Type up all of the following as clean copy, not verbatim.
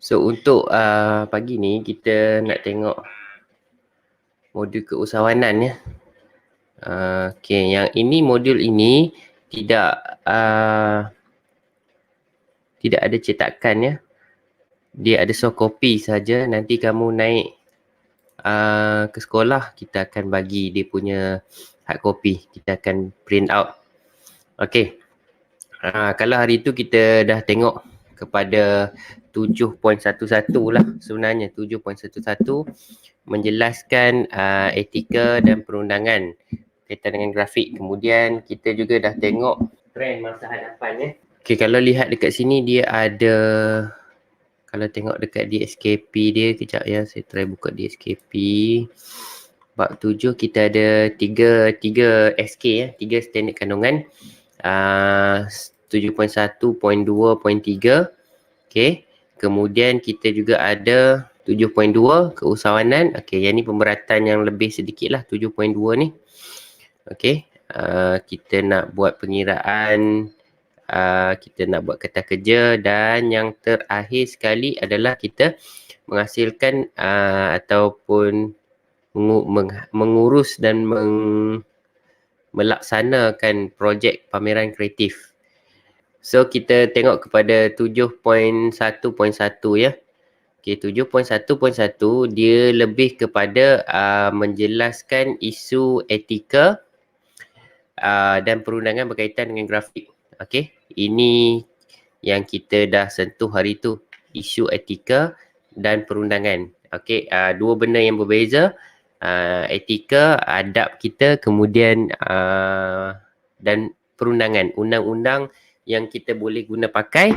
So untuk pagi ni kita nak tengok modul keusahawanan ya. Okay, yang ini modul ini tidak ada cetakan ya. Dia ada soft copy saja. Nanti kamu naik ke sekolah, kita akan bagi dia punya hard copy. Kita akan print out. Okay. Kalau hari tu kita dah tengok kepada 7.11 lah sebenarnya. 7.11 menjelaskan etika dan perundangan kaitan dengan grafik. Kemudian kita juga dah tengok trend masa hadapan ya. Okay, kalau lihat dekat sini dia ada, kalau tengok dekat DSKP dia, kejap ya, saya try buka DSKP. Bab 7 kita ada 3 SK ya, 3 standard kandungan. 7.1.2.3. Okay. Kemudian kita juga ada 7.2 keusahawanan. Okay, yang ni pemberatan yang lebih sedikit lah, 7.2 ni. Okay. Kita nak buat pengiraan, kita nak buat kata kerja, dan yang terakhir sekali adalah kita menghasilkan ataupun mengurus dan melaksanakan projek pameran kreatif. So kita tengok kepada 7.1.1 ya. Okay, 7.1.1 dia lebih kepada menjelaskan isu etika dan perundangan berkaitan dengan grafik. Okay, ini yang kita dah sentuh hari tu, isu etika dan perundangan. Okay, dua benda yang berbeza. Etika, adab kita, kemudian dan perundangan, undang-undang yang kita boleh guna pakai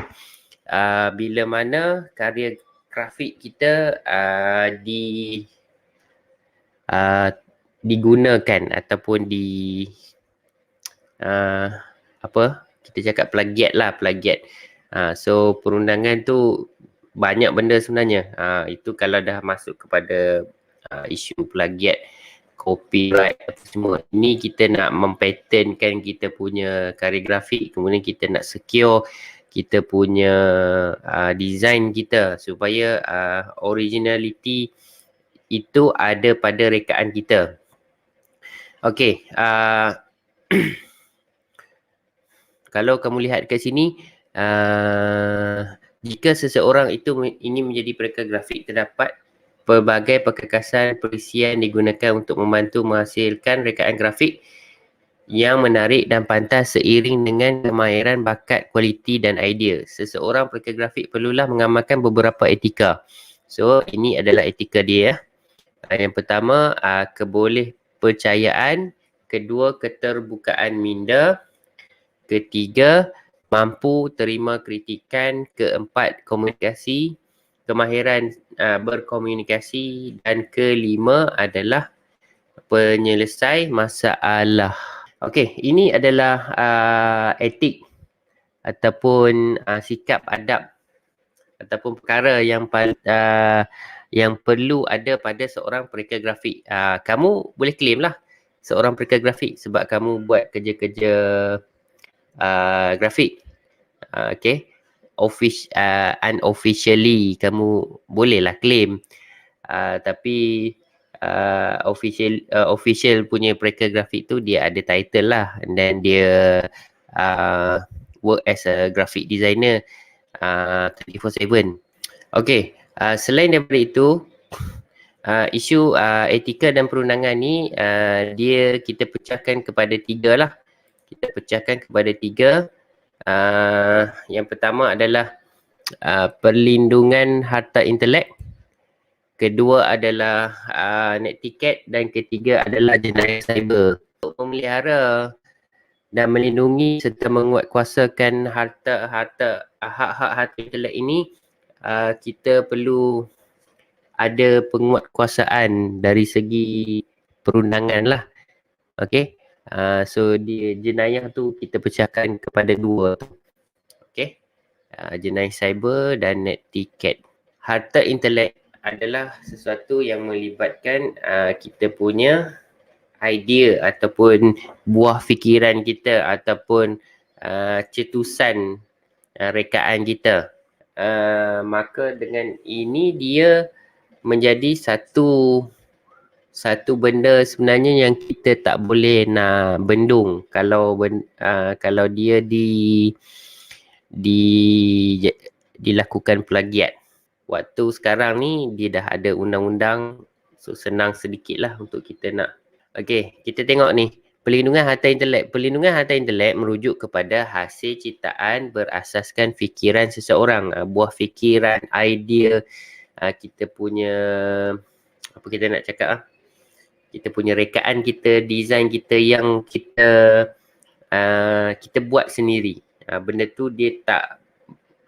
bila mana karya grafik kita digunakan ataupun kita cakap plagiat lah, plagiat. So perundangan tu banyak benda sebenarnya. Itu kalau dah masuk kepada isu plagiat, copyright semua. Ini kita nak mempatternkan kita punya karya grafik, kemudian kita nak secure kita punya design kita supaya originality itu ada pada rekaan kita. Okay. Kalau kamu lihat ke sini, jika seseorang itu ingin menjadi pelakon grafik, terdapat pelbagai perkakasan perisian digunakan untuk membantu menghasilkan rekaan grafik yang menarik dan pantas seiring dengan kemahiran, bakat, kualiti dan idea. Seseorang pelakon grafik perlulah mengamalkan beberapa etika. So, ini adalah etika dia. Yang pertama, kebolehpercayaan. Kedua, keterbukaan minda. Ketiga, mampu terima kritikan. Keempat, komunikasi, kemahiran berkomunikasi. Dan kelima adalah penyelesai masalah. Okey, ini adalah etik ataupun sikap adab ataupun perkara yang perlu ada pada seorang pelakon grafik. Kamu boleh claim lah seorang pelakon grafik sebab kamu buat kerja-kerja grafik. Okay, unofficially kamu bolehlah claim, tapi official punya pelakon grafik tu dia ada title lah, and then dia work as a graphic designer 24/7. Okay, selain daripada itu, isu etika dan perundangan ni kita pecahkan kepada tiga lah. Kita pecahkan kepada tiga. Yang pertama adalah perlindungan harta intelek. Kedua adalah netiquette, dan ketiga adalah jenayah cyber. Untuk memelihara dan melindungi serta menguatkuasakan hak-hak harta intelek ini, kita perlu ada penguatkuasaan dari segi perundangan lah. Okay. So jenayah tu kita pecahkan kepada dua tu. Okay. Jenayah cyber dan netiquette. Harta intelek adalah sesuatu yang melibatkan kita punya idea ataupun buah fikiran kita ataupun cetusan rekaan kita. Maka dengan ini dia menjadi satu benda sebenarnya yang kita tak boleh nak bendung kalau kalau dia dilakukan plagiat. Waktu sekarang ni dia dah ada undang-undang, so senang sedikit lah untuk kita nak. Okey, kita tengok ni. Perlindungan harta intelek. Perlindungan harta intelek merujuk kepada hasil ciptaan berasaskan fikiran seseorang. Buah fikiran, idea, kita punya, apa kita nak cakap, kita punya rekaan kita, design kita yang kita buat sendiri. Benda tu dia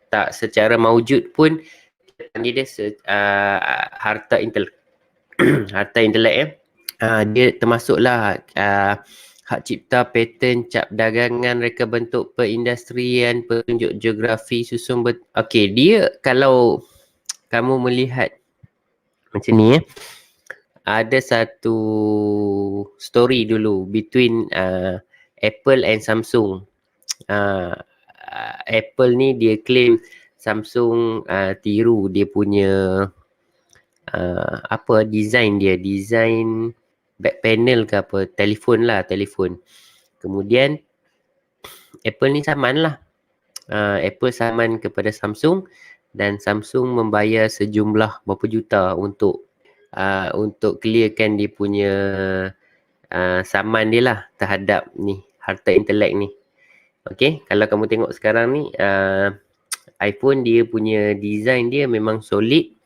tak secara maujud pun kita panggil dia harta intelek. Harta intelek dia termasuklah hak cipta, paten, cap dagangan, reka bentuk perindustrian, petunjuk geografi, susun okey, dia kalau kamu melihat macam ni ada satu story dulu between Apple and Samsung. Apple ni dia claim Samsung tiru dia punya design back panel ke apa, telefon. Kemudian Apple ni saman lah. Apple saman kepada Samsung dan Samsung membayar sejumlah berapa juta untuk clearkan dia punya saman dia lah terhadap ni harta intelek ni. Okey, kalau kamu tengok sekarang ni iPhone dia punya design dia memang solid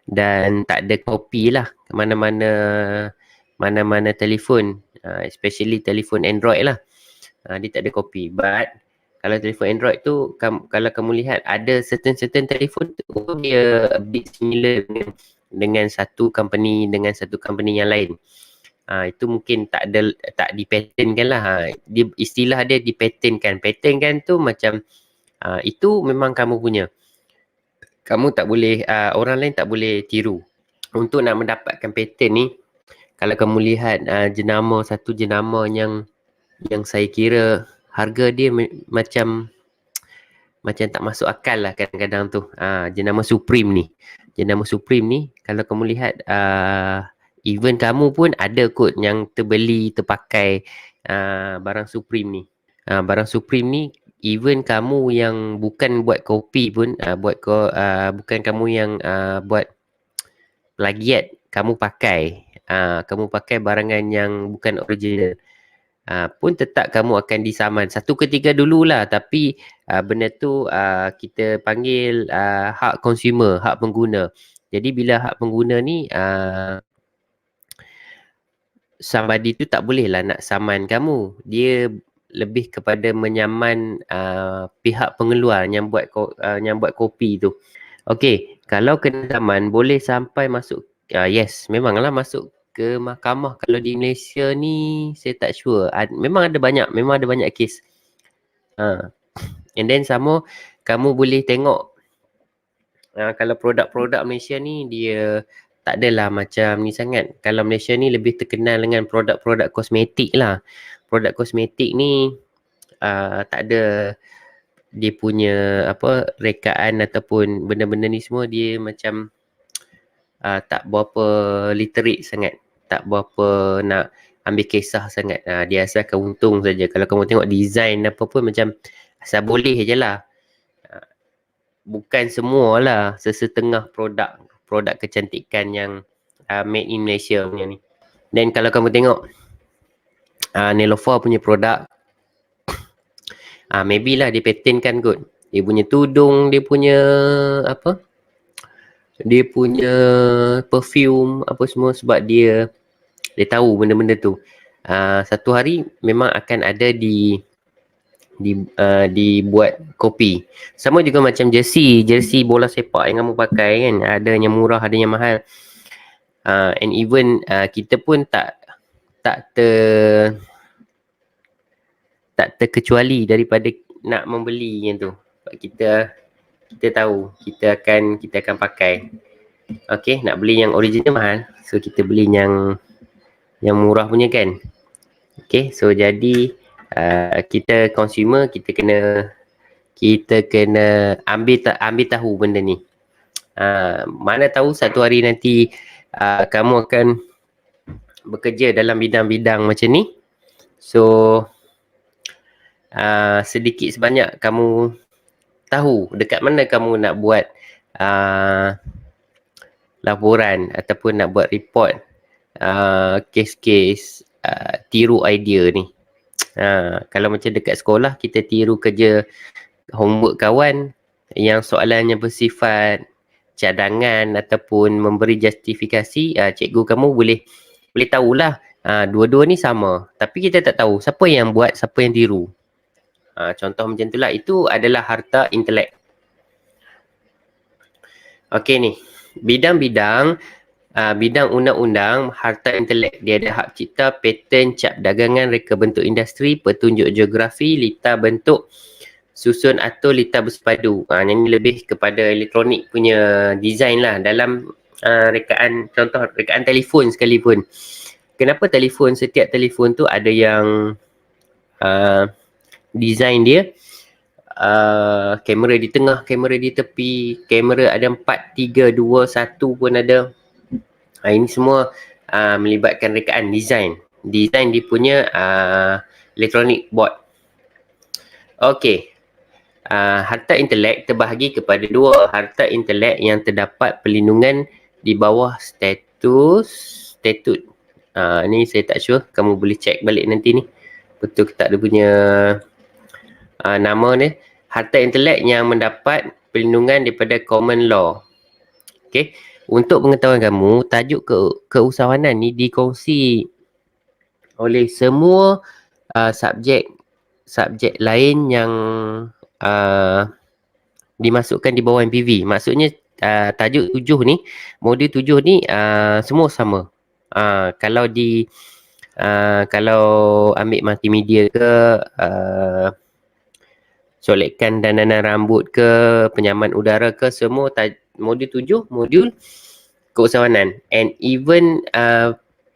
dan tak ada copy lah ke mana-mana telefon, especially telefon Android lah. Dia tak ada copy. But kalau telefon Android tu kalau kamu lihat ada certain telefon tu dia a bit similar dengan satu company yang lain. Itu mungkin tak dipatenkan lah. Dia istilah dia dipatenkan. Patenkan tu macam itu memang kamu punya. Kamu tak boleh, orang lain tak boleh tiru. Untuk nak mendapatkan paten ni, kalau kamu lihat satu jenama yang saya kira harga dia macam tak masuk akal lah kadang-kadang tu. Jenama Supreme ni. Jenama Supreme ni, kalau kamu lihat, even kamu pun ada kot yang terpakai barang Supreme ni. Barang Supreme ni, even kamu yang bukan buat kopi pun, bukan kamu yang buat plagiat, kamu pakai barangan yang bukan original, pun tetap kamu akan disaman. Satu ketika dululah, tapi benda tu kita panggil hak consumer, hak pengguna. Jadi bila hak pengguna ni, somebody tu tak boleh lah nak saman kamu. Dia lebih kepada menyaman pihak pengeluar yang buat kopi tu. Okey, kalau kena saman boleh sampai masuk, yes, memanglah masuk ke mahkamah. Kalau di Malaysia ni saya tak sure. Memang ada banyak kes. And then sama kamu boleh tengok kalau produk-produk Malaysia ni dia tak adalah macam ni sangat. Kalau Malaysia ni lebih terkenal dengan produk-produk kosmetik lah. Produk kosmetik ni tak ada dia punya rekaan ataupun benda-benda ni semua, dia macam tak berapa literate sangat, tak berapa nak ambil kisah sangat. Dia asalkan untung saja. Kalau kamu tengok design apa pun macam asal boleh je lah. Bukan semua lah, sesetengah produk kecantikan yang made in Malaysia punya ni. Dan kalau kamu tengok Nelofa punya produk, maybe lah dia patenkan kot. Dia punya tudung, dia punya perfume apa semua, sebab dia tahu benda-benda tu. Satu hari memang akan ada dibuat kopi. Sama juga macam jersey bola sepak yang kamu pakai kan, ada yang murah, ada yang mahal. And even kita pun tak terkecuali daripada nak membeli yang tu. Kita tahu kita akan pakai. Okey, nak beli yang original mahal, so kita beli yang murah punya kan. Okey, so jadi kita consumer, kita kena kita kena ambil tahu benda ni. Mana tahu satu hari nanti kamu akan bekerja dalam bidang-bidang macam ni. So sedikit sebanyak kamu tahu dekat mana kamu nak buat laporan ataupun nak buat report kes-kes tiru idea ni. Kalau macam dekat sekolah kita tiru kerja homework kawan yang soalannya bersifat cadangan ataupun memberi justifikasi, cikgu kamu boleh tahulah dua-dua ni sama, tapi kita tak tahu siapa yang buat, siapa yang tiru. Contoh macam itulah, itu adalah harta intelek. Okey ni, bidang-bidang bidang undang-undang harta intelek. Dia ada hak cipta, paten, cap dagangan, reka bentuk industri, petunjuk geografi, litar bentuk, susun atur, litar bersepadu. Ini lebih kepada elektronik punya design lah dalam rekaan, contoh rekaan telefon sekalipun. Kenapa telefon, setiap telefon tu ada yang design dia kamera di tengah, kamera di tepi, kamera ada 4, 3, 2, 1 pun ada. Ini semua melibatkan rekaan design dia punya electronic board. Okey, harta intelek terbahagi kepada dua. Harta intelek yang terdapat perlindungan di bawah statut. Ni saya tak sure, kamu boleh check balik nanti ni betul ke tak dia punya nama ni. Harta intelek yang mendapat perlindungan daripada common law. Okey, untuk pengetahuan kamu, tajuk keusahawanan ni dikongsi oleh semua subjek lain yang dimasukkan di bawah MPV. Maksudnya tajuk 7 ni, modul 7 ni semua sama. Kalau ambil multimedia ke, solekan dandanan rambut ke, penyaman udara ke, semua modul 7, modul keusahawanan. And even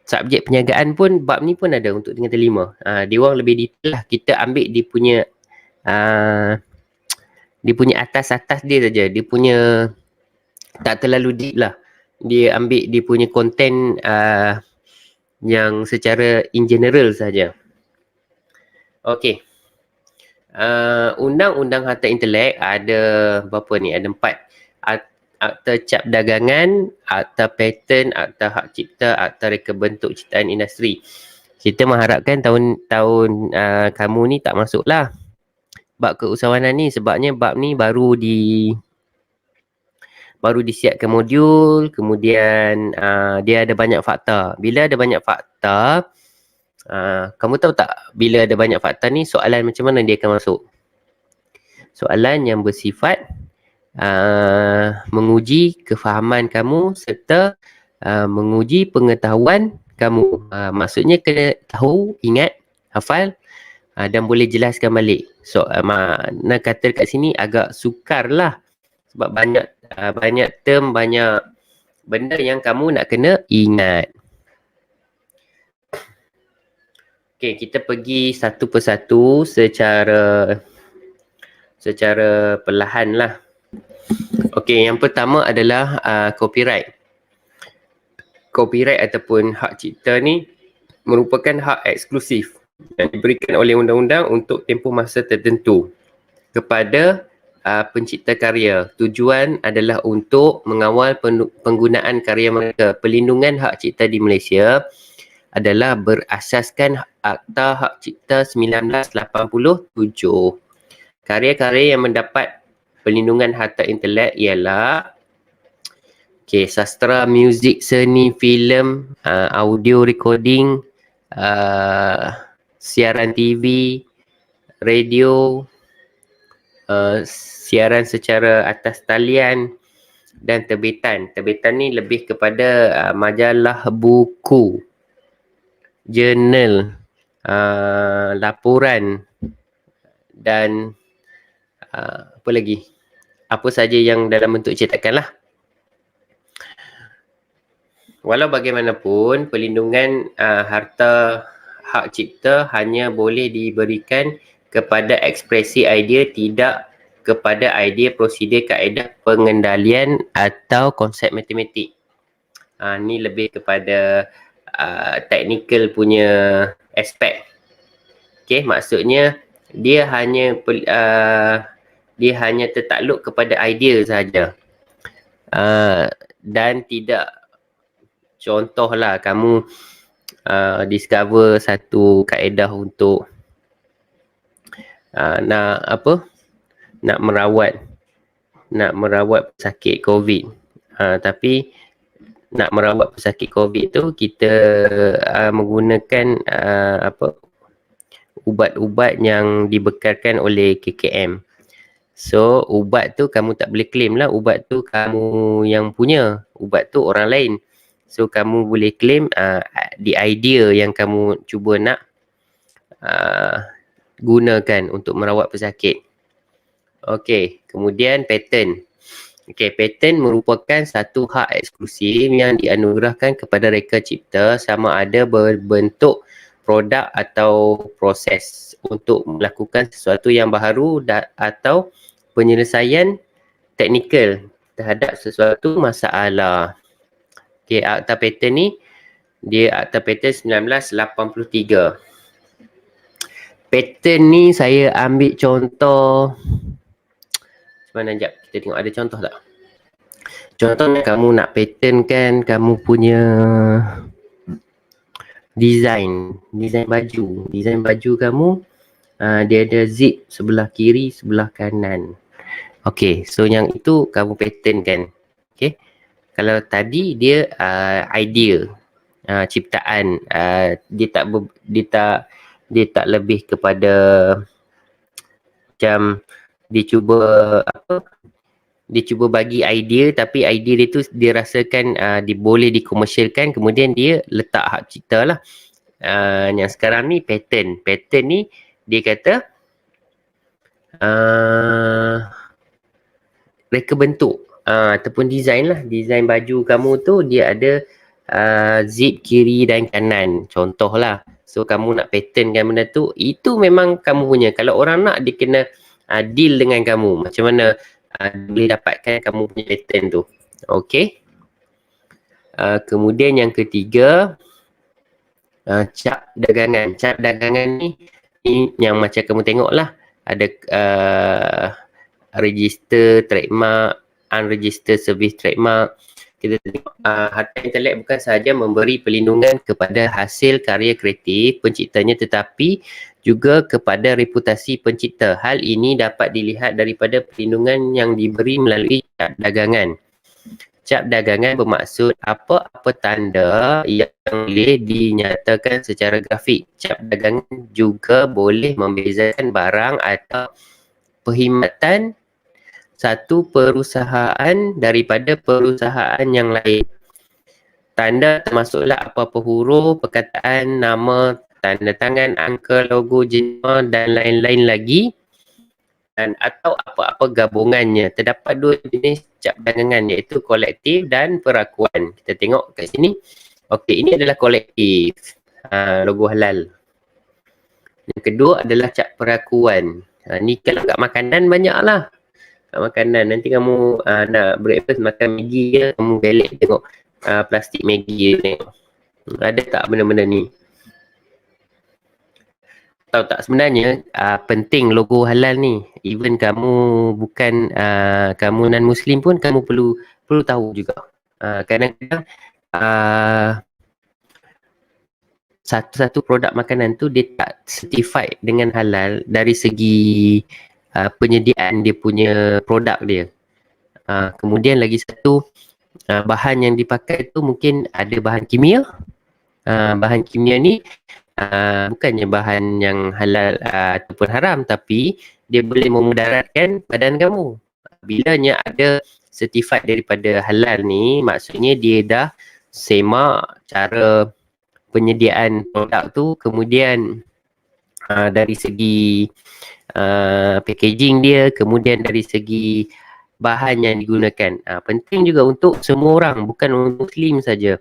subjek penjagaan pun, bab ni pun ada untuk tingkatan 5. Dia orang lebih detail lah. Kita ambil dia punya atas-atas dia saja. Dia punya tak terlalu deep lah. Dia ambil dia punya konten yang secara in general saja. Okey. Undang-undang harta intelek ada berapa ni? Ada 4. Akta cap dagangan, akta paten, akta hak cipta, akta reka bentuk ciptaan industri. Kita mengharapkan tahun kamu ni tak masuklah bab keusahawanan ni, sebabnya bab ni baru disiapkan modul, kemudian dia ada banyak fakta. Bila ada banyak fakta, kamu tahu tak, bila ada banyak fakta ni, soalan macam mana dia akan masuk? Soalan yang bersifat menguji kefahaman kamu serta menguji pengetahuan kamu. Maksudnya kena tahu, ingat, hafal dan boleh jelaskan balik. So mana kata kat sini agak sukar lah, sebab banyak term, banyak benda yang kamu nak kena ingat. Okey, kita pergi satu persatu secara perlahan lah. Okey, yang pertama adalah copyright. Copyright ataupun hak cipta ni merupakan hak eksklusif yang diberikan oleh undang-undang untuk tempoh masa tertentu kepada pencipta karya. Tujuan adalah untuk mengawal penggunaan karya mereka. Perlindungan hak cipta di Malaysia adalah berasaskan Akta Hak Cipta 1987. Karya-karya yang mendapat perlindungan harta intelek ialah sastra, muzik, seni, filem, audio recording, siaran TV, radio, siaran secara atas talian dan terbitan. Terbitan ni lebih kepada majalah, buku, jurnal, laporan dan apa lagi? Apa saja yang dalam bentuk cetakan lah. Walau bagaimanapun, perlindungan harta hak cipta hanya boleh diberikan kepada ekspresi idea, tidak kepada idea, prosedur, kaedah pengendalian atau konsep matematik. Ni lebih kepada technical punya aspek. Okay, maksudnya dia hanya tertakluk kepada idea sahaja. Dan tidak, contohlah kamu discover satu kaedah untuk nak merawat pesakit COVID. Tapi nak merawat pesakit COVID tu kita menggunakan ubat-ubat yang dibekalkan oleh KKM. So ubat tu kamu tak boleh claim lah, ubat tu kamu yang punya, ubat tu orang lain. So kamu boleh claim the idea yang kamu cuba nak gunakan untuk merawat pesakit. Okey, kemudian patent. Okey, patent merupakan satu hak eksklusif yang dianugerahkan kepada reka cipta sama ada berbentuk produk atau proses untuk melakukan sesuatu yang baharu atau penyelesaian teknikal terhadap sesuatu masalah. Okey, Akta Patent ni, dia Akta Patent 1983. Patent ni saya ambil contoh, mana sekejap, kita tengok ada contoh tak? Contohnya kamu nak patent kan kamu punya design baju kamu, dia ada zip sebelah kiri, sebelah kanan. Okey, so yang itu kamu patent kan. Okey, kalau tadi dia idea, ciptaan, dia tak lebih kepada macam dia cuba bagi idea, tapi idea dia tu dia rasakan boleh dikomersialkan, kemudian dia letak hak cipta lah. Yang sekarang ni patent ni dia kata reka bentuk ataupun design lah, design baju kamu tu dia ada zip kiri dan kanan, contoh lah. So kamu nak patentkan benda tu, itu memang kamu punya. Kalau orang nak, dia kena deal dengan kamu, macam mana boleh dapatkan kamu punya patent tu. Okey. Kemudian yang ketiga, cap dagangan. Cap dagangan ni yang macam kamu tengok lah, ada register trademark, unregistered service trademark. Kita tengok harta intelek bukan sahaja memberi perlindungan kepada hasil karya kreatif penciptanya, tetapi juga kepada reputasi pencipta. Hal ini dapat dilihat daripada perlindungan yang diberi melalui cap dagangan. Cap dagangan bermaksud apa-apa tanda yang boleh dinyatakan secara grafik. Cap dagangan juga boleh membezakan barang atau perkhidmatan satu perusahaan daripada perusahaan yang lain. Tanda termasuklah apa-apa huruf, perkataan, nama, tanda tangan, angka, logo, jenama dan lain-lain lagi, dan atau apa-apa gabungannya. Terdapat dua jenis cap dagangan, iaitu kolektif dan perakuan. Kita tengok kat sini. Okey, ini adalah kolektif, logo halal. Yang kedua adalah cap perakuan. Ni kalau kat makanan banyak lah. Makanan, nanti kamu nak breakfast makan Maggi ke, kamu belik tengok plastik Maggi tengok. Ada tak benda-benda ni? Tahu tak sebenarnya penting logo halal ni. Even kamu bukan kamu non-Muslim pun kamu perlu tahu juga. Kadang-kadang satu-satu produk makanan tu dia tak certified dengan halal dari segi penyediaan dia punya produk dia. Kemudian lagi satu, bahan yang dipakai tu mungkin ada bahan kimia. Bahan kimia ni bukannya bahan yang halal ataupun haram, tapi dia boleh memudaratkan badan kamu. Bilanya ada certified daripada halal ni, maksudnya dia dah semak cara penyediaan produk tu, kemudian dari segi packaging dia, kemudian dari segi bahan yang digunakan. Penting juga untuk semua orang, bukan untuk Muslim saja.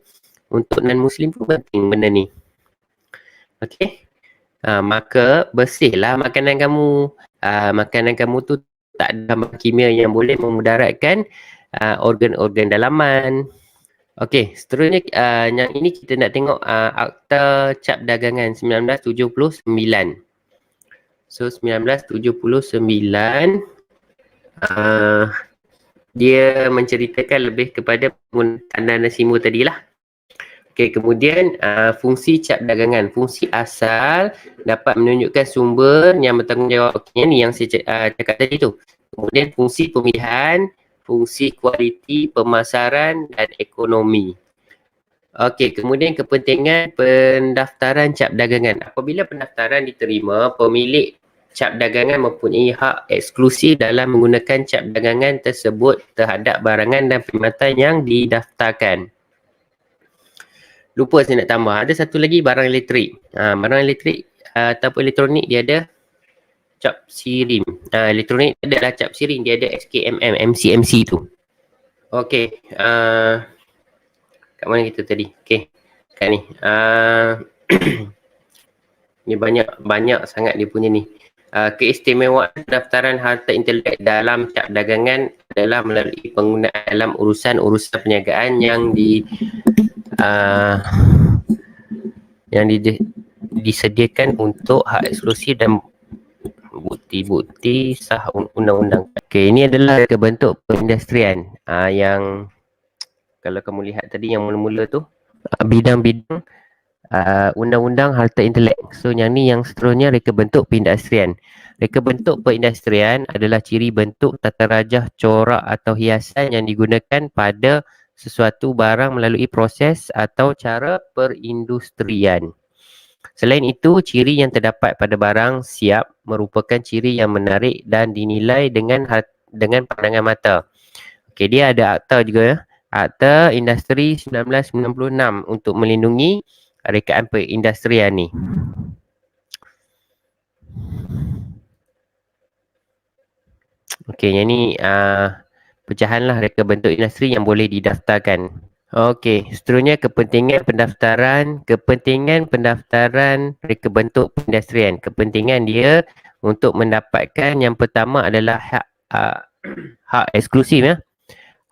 Untuk non-Muslim pun penting benda ni. Okey. Maka bersihlah makanan kamu. Makanan kamu tu tak ada bahan kimia yang boleh memudaratkan organ-organ dalaman. Okey, seterusnya yang ini kita nak tengok Akta Cap Dagangan 1979. So 1979 dia menceritakan lebih kepada penggunaan tanda nasimu tadilah. Okey, kemudian fungsi cap dagangan. Fungsi asal dapat menunjukkan sumber yang bertanggungjawab. Okay, ni yang saya cakap tadi tu. Kemudian fungsi pemilihan, fungsi kualiti, pemasaran dan ekonomi. Okey, kemudian kepentingan pendaftaran cap dagangan. Apabila pendaftaran diterima, pemilik cap dagangan mempunyai hak eksklusif dalam menggunakan cap dagangan tersebut terhadap barangan dan perkhidmatan yang didaftarkan. Lupa saya nak tambah, ada satu lagi barang elektrik. Barang elektrik ataupun elektronik dia ada cap sirim. Elektronik adalah cap sirim, dia ada SKMM, MCMC tu. Okey, kat mana kita tadi? Okey, kat ni. Ni banyak sangat dia punya ni. Keistimewaan pendaftaran harta intelek dalam cap dagangan adalah melalui penggunaan dalam urusan-urusan perniagaan yang disediakan untuk hak eksklusif dan bukti-bukti sah undang-undang. Okey, ini adalah bentuk perindustrian yang kalau kamu lihat tadi yang mula-mula tu bidang-bidang undang-undang harta intelek. So yang ni yang seterusnya reka bentuk perindustrian. Reka bentuk perindustrian adalah ciri bentuk tata rajah, corak atau hiasan yang digunakan pada sesuatu barang melalui proses atau cara perindustrian. Selain itu, ciri yang terdapat pada barang siap merupakan ciri yang menarik dan dinilai dengan pandangan mata. Okey, dia ada akta juga ya. Akta Industri 1996 untuk melindungi rekaan perindustrian ni. Okey, yang ni pecahan lah reka bentuk industri yang boleh didaftarkan. Okey, seterusnya kepentingan pendaftaran. Kepentingan pendaftaran reka bentuk perindustrian. Kepentingan dia untuk mendapatkan yang pertama adalah hak eksklusif ya.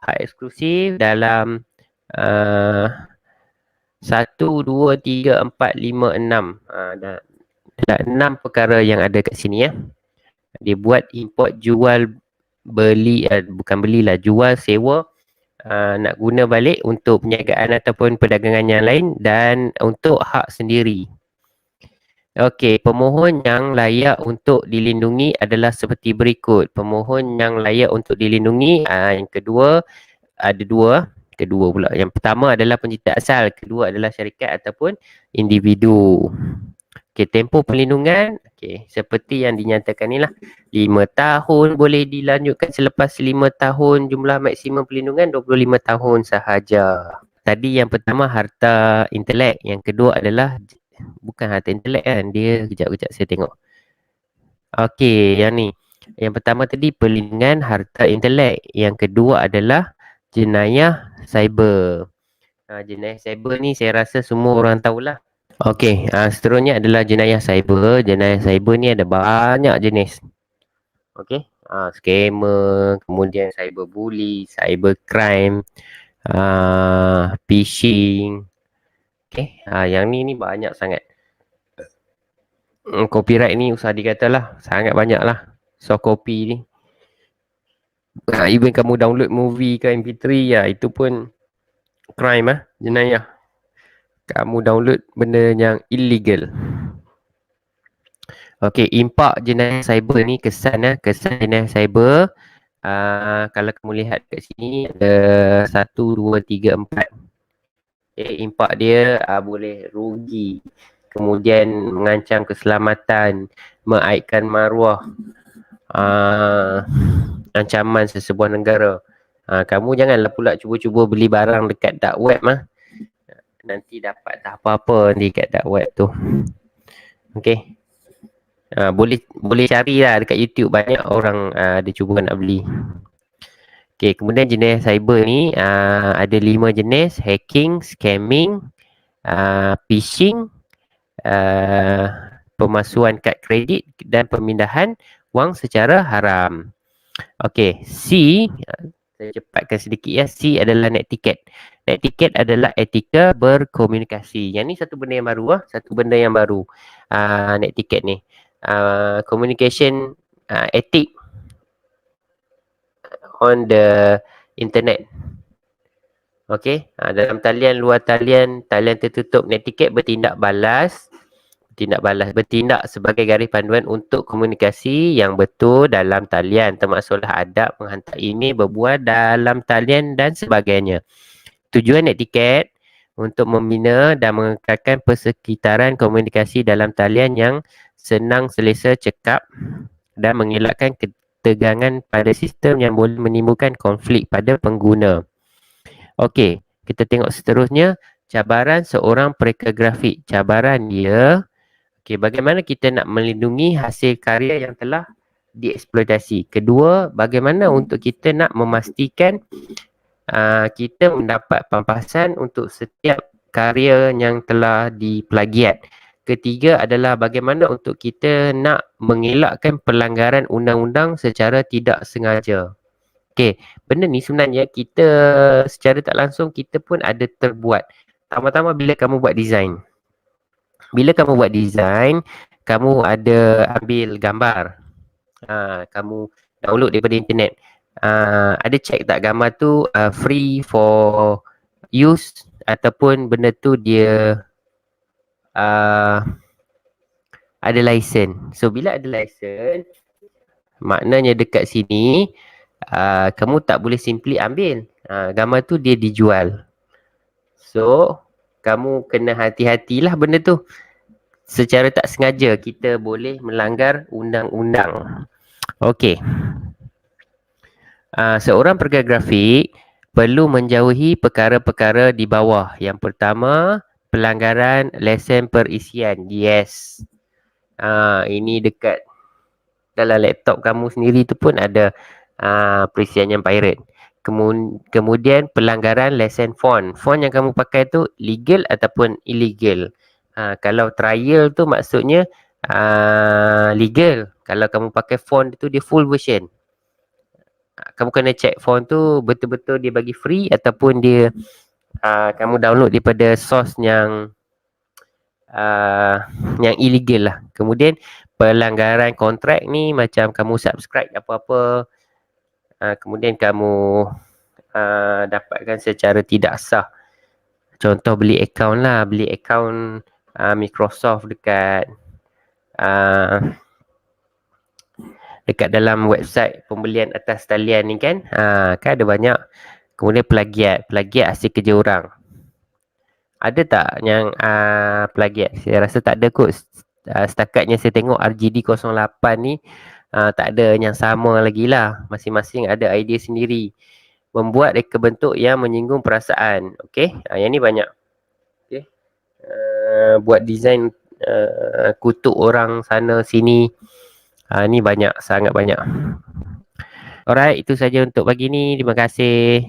Hak eksklusif dalam 1, 2, 3, 4, 5, 6. Ada 6 perkara yang ada kat sini ya. Dia buat import, jual, beli, bukan belilah, jual, sewa, nak guna balik untuk perniagaan ataupun perdagangan yang lain dan untuk hak sendiri. Okey, pemohon yang layak untuk dilindungi adalah seperti berikut. Pemohon yang layak untuk dilindungi, yang kedua, ada dua pula. Yang pertama adalah pencipta asal, kedua adalah syarikat ataupun individu. Okey, tempoh perlindungan, okey, seperti yang dinyatakan ni lah. 5 tahun boleh dilanjutkan selepas 5 tahun, jumlah maksimum perlindungan 25 tahun sahaja. Tadi yang pertama harta intelek, yang kedua adalah bukan harta intelek kan, dia kejap saya tengok. Okey, yang ni. Yang pertama tadi perlindungan harta intelek, yang kedua adalah jenayah cyber. Jenayah cyber ni saya rasa semua orang tahulah. Okey, seterusnya adalah jenayah cyber. Jenayah cyber ni ada banyak jenis. Okey, scammer, kemudian cyber bully, cyber crime, phishing. Okey, yang ni banyak sangat. Copyright ni usah dikatalah, sangat banyak lah. Soft copy ni. Even kamu download movie ke MP3 ya, itu pun crime jenayah. Kamu download benda yang illegal. Okey, impak jenayah cyber ni kesan jenayah cyber. Kalau kamu lihat kat sini ada 1, 2, 3, 4. Impak dia boleh rugi, kemudian mengancam keselamatan, mengaibkan maruah, ancaman sesebuah negara. Kamu janganlah pula cuba-cuba beli barang dekat dark web nanti dapat tak apa-apa nanti kat dark web tu. Okey. Boleh carilah dekat YouTube, banyak orang dia cuba nak beli. Okey, kemudian jenis cyber ni ada 5 jenis: hacking, scamming, phishing, pemalsuan kad kredit dan pemindahan wang secara haram. Okey, C, saya cepatkan sedikit ya. C adalah net ticket. Net ticket adalah etika berkomunikasi. Yang ni satu benda yang baru lah. Satu benda yang baru. Net ticket ni. Communication ethic on the internet. Okey, dalam talian, luar talian, talian tertutup, net ticket bertindak balas. Bertindak sebagai garis panduan untuk komunikasi yang betul dalam talian, termasuklah adab menghantar email, berbual dalam talian dan sebagainya. Tujuan etiket untuk membina dan mengekalkan persekitaran komunikasi dalam talian yang senang, selesa, cekap dan mengelakkan ketegangan pada sistem yang boleh menimbulkan konflik pada pengguna. Okey, kita tengok seterusnya. Cabaran seorang pereka grafik. Cabaran dia, bagaimana kita nak melindungi hasil karya yang telah dieksploitasi. Kedua, bagaimana untuk kita nak memastikan kita mendapat pampasan untuk setiap karya yang telah diplagiat. Ketiga adalah bagaimana untuk kita nak mengelakkan pelanggaran undang-undang secara tidak sengaja. Okey, benda ni sebenarnya kita secara tak langsung kita pun ada terbuat. Pertama-tama bila kamu buat design. Bila kamu buat design, kamu ada ambil gambar. Kamu download daripada internet. Ada check tak gambar tu free for use ataupun benda tu dia ada license. So bila ada license, maknanya dekat sini kamu tak boleh simply ambil. Gambar tu dia dijual. So kamu kena hati-hatilah benda tu. Secara tak sengaja kita boleh melanggar undang-undang. Okey. Seorang pekerja grafik perlu menjauhi perkara-perkara di bawah. Yang pertama, pelanggaran lesen perisian. Yes. Ini dekat dalam laptop kamu sendiri tu pun ada perisian yang pirate. Kemudian pelanggaran lesen font. Font yang kamu pakai tu legal ataupun illegal. Kalau trial tu maksudnya legal. Kalau kamu pakai font tu dia full version. Kamu kena check font tu betul-betul dia bagi free ataupun dia kamu download daripada source yang illegal lah. Kemudian pelanggaran kontrak ni macam kamu subscribe apa-apa, kemudian kamu dapatkan secara tidak sah. Contoh beli account lah, beli account Microsoft dekat dalam website pembelian atas talian ni kan. Kan ada banyak. Kemudian plagiat hasil kerja orang. Ada tak yang plagiat? Saya rasa tak ada kot. Setakatnya saya tengok RGD 08 ni tak ada yang sama lagi lah. Masing-masing ada idea sendiri. Membuat reka bentuk yang menyinggung perasaan. Okey, yang ni banyak. Okey, buat design kutuk orang sana sini. Ni banyak, sangat banyak. Alright, itu saja untuk pagi ni. Terima kasih.